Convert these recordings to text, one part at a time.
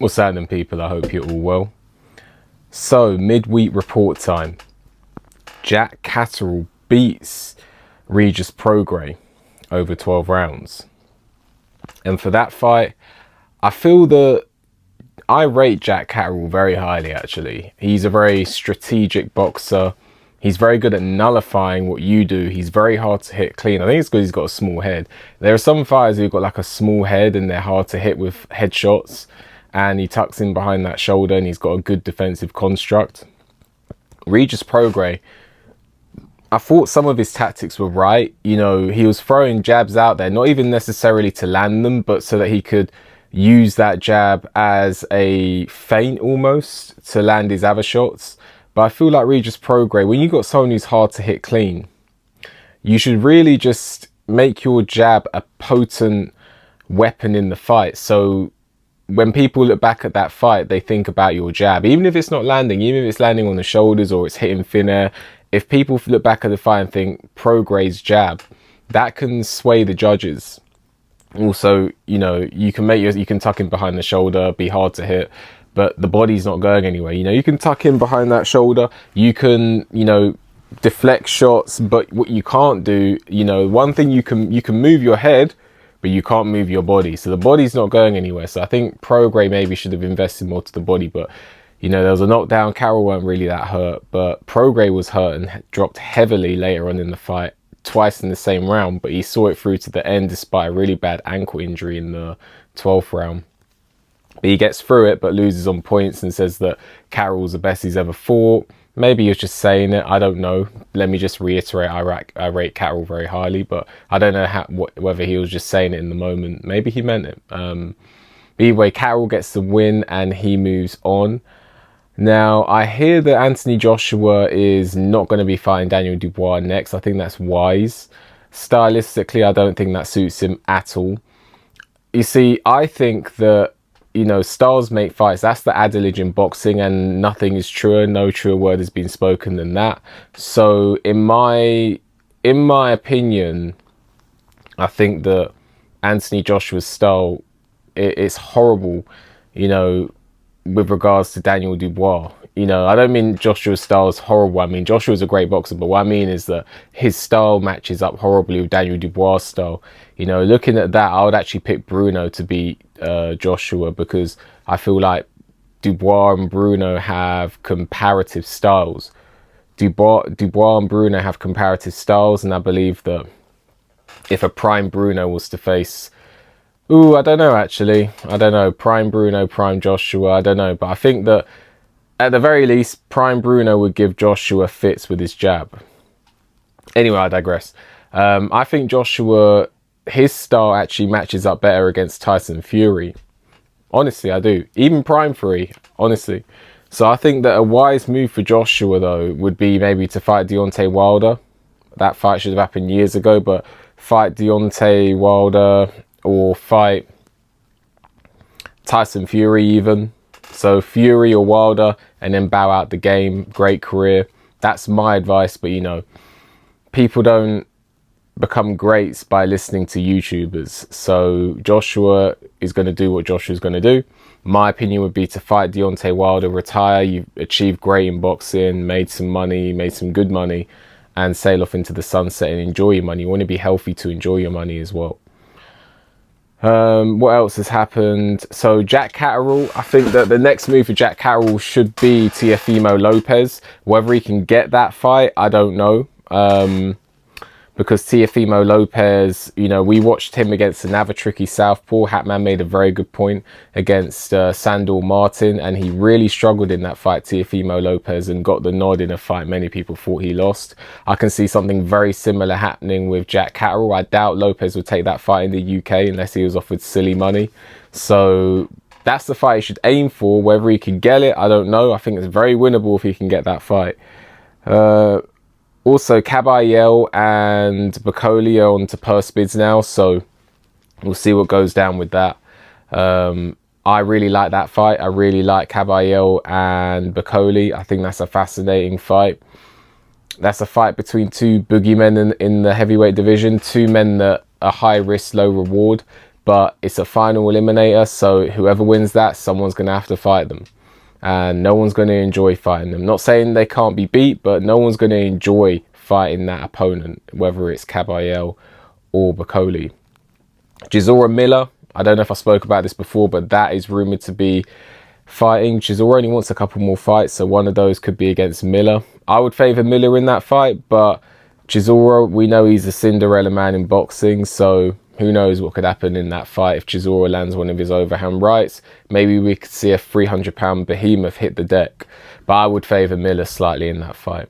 What's happening, people? I hope you're all well. So, midweek report time. Jack Catterall beats Regis Prograis over 12 rounds. And for that fight, I feel that I rate Jack Catterall very highly, actually. He's a very strategic boxer. He's very good at nullifying what you do. He's very hard to hit clean. I think it's because he's got a small head. There are some fighters who've got like a small head and they're hard to hit with headshots. And he tucks in behind that shoulder and he's got a good defensive construct. Regis Prograis, I thought some of his tactics were right. You know, he was throwing jabs out there, not even necessarily to land them, but so that he could use that jab as a feint almost to land his other shots. But I feel like Regis Prograis, when you got someone who's hard to hit clean, you should really just make your jab a potent weapon in the fight. So when people look back at that fight, they think about your jab. Even if it's not landing, even if it's landing on the shoulders or it's hitting thin air, if people look back at the fight and think Prograis' jab, that can sway the judges. Also, you know, you can tuck in behind the shoulder, be hard to hit, but the body's not going anywhere. You know, you can tuck in behind that shoulder, you can, you know, deflect shots, but what you can't do, you know, one thing you can move your head, but you can't move your body. So the body's not going anywhere. So I think Prograis maybe should have invested more to the body, but you know, there was a knockdown. Catterall weren't really that hurt, but Prograis was hurt and dropped heavily later on in the fight, twice in the same round, but he saw it through to the end despite a really bad ankle injury in the 12th round. But he gets through it, but loses on points and says that Catterall's the best he's ever fought. Maybe he was just saying it. I don't know. Let me just reiterate, I rate Catterall very highly, but I don't know whether he was just saying it in the moment. Maybe he meant it. But either way, Catterall gets the win and he moves on. Now, I hear that Anthony Joshua is not going to be fighting Daniel Dubois next. I think that's wise. Stylistically, I don't think that suits him at all. You see, I think that, you know, styles make fights. That's the adage in boxing, and nothing is truer. No truer word has been spoken than that. So in my opinion, I think that Anthony Joshua's style, it's horrible, you know, with regards to Daniel Dubois. You know, I don't mean Joshua's style is horrible. I mean, Joshua's a great boxer, but what I mean is that his style matches up horribly with Daniel Dubois' style. You know, looking at that, I would actually pick Bruno to beat Joshua, because I feel like Dubois and Bruno have comparative styles. Dubois and Bruno have comparative styles, and I believe that if a prime Bruno was to face... Ooh, I don't know, actually. I don't know. Prime Bruno, prime Joshua, I don't know. But I think that at the very least, prime Bruno would give Joshua fits with his jab. Anyway, I digress. I think Joshua, his style actually matches up better against Tyson Fury. Honestly, I do. Even Prime Fury, honestly. So I think that a wise move for Joshua, though, would be maybe to fight Deontay Wilder. That fight should have happened years ago, but fight Deontay Wilder or fight Tyson Fury even. So Fury or Wilder and then bow out the game. Great career. That's my advice, but you know, people don't become greats by listening to YouTubers. So Joshua is going to do what Joshua's going to do. My opinion would be to fight Deontay Wilder, retire. You've achieved great in boxing, made some money, made some good money, and sail off into the sunset and enjoy your money. You want to be healthy to enjoy your money as well. What else has happened? So Jack Catterall, I think that the next move for Jack Catterall should be Teofimo Lopez. Whether he can get that fight, I don't know. Because Teofimo Lopez, you know, we watched him against another tricky southpaw. Hatman made a very good point against Sandor Martin, and he really struggled in that fight, Teofimo Lopez, and got the nod in a fight many people thought he lost. I can see something very similar happening with Jack Catterall. I doubt Lopez would take that fight in the UK unless he was offered silly money. So that's the fight he should aim for. Whether he can get it, I don't know. I think it's very winnable if he can get that fight. Also, Caballero and Bacoli are on to purse bids now, so we'll see what goes down with that. I really like that fight. I really like Caballero and Bacoli. I think that's a fascinating fight. That's a fight between two boogeymen in the heavyweight division, two men that are high risk, low reward. but it's a final eliminator, so whoever wins that, someone's going to have to fight them. And no one's going to enjoy fighting them. Not saying they can't be beat, but no one's going to enjoy fighting that opponent, whether it's Catterall or Bacoli. Chisora Miller, I don't know if I spoke about this before, but that is rumoured to be fighting. Chisora only wants a couple more fights, so one of those could be against Miller. I would favour Miller in that fight, but Chisora, we know he's a Cinderella man in boxing, so who knows what could happen in that fight. If Chisora lands one of his overhand rights, maybe we could see a 300-pound behemoth hit the deck. But I would favour Miller slightly in that fight.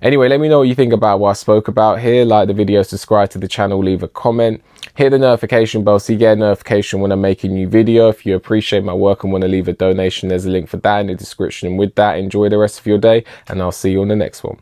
Anyway, let me know what you think about what I spoke about here. Like the video, subscribe to the channel, leave a comment. Hit the notification bell so you get a notification when I make a new video. If you appreciate my work and want to leave a donation, there's a link for that in the description. And with that, enjoy the rest of your day, and I'll see you on the next one.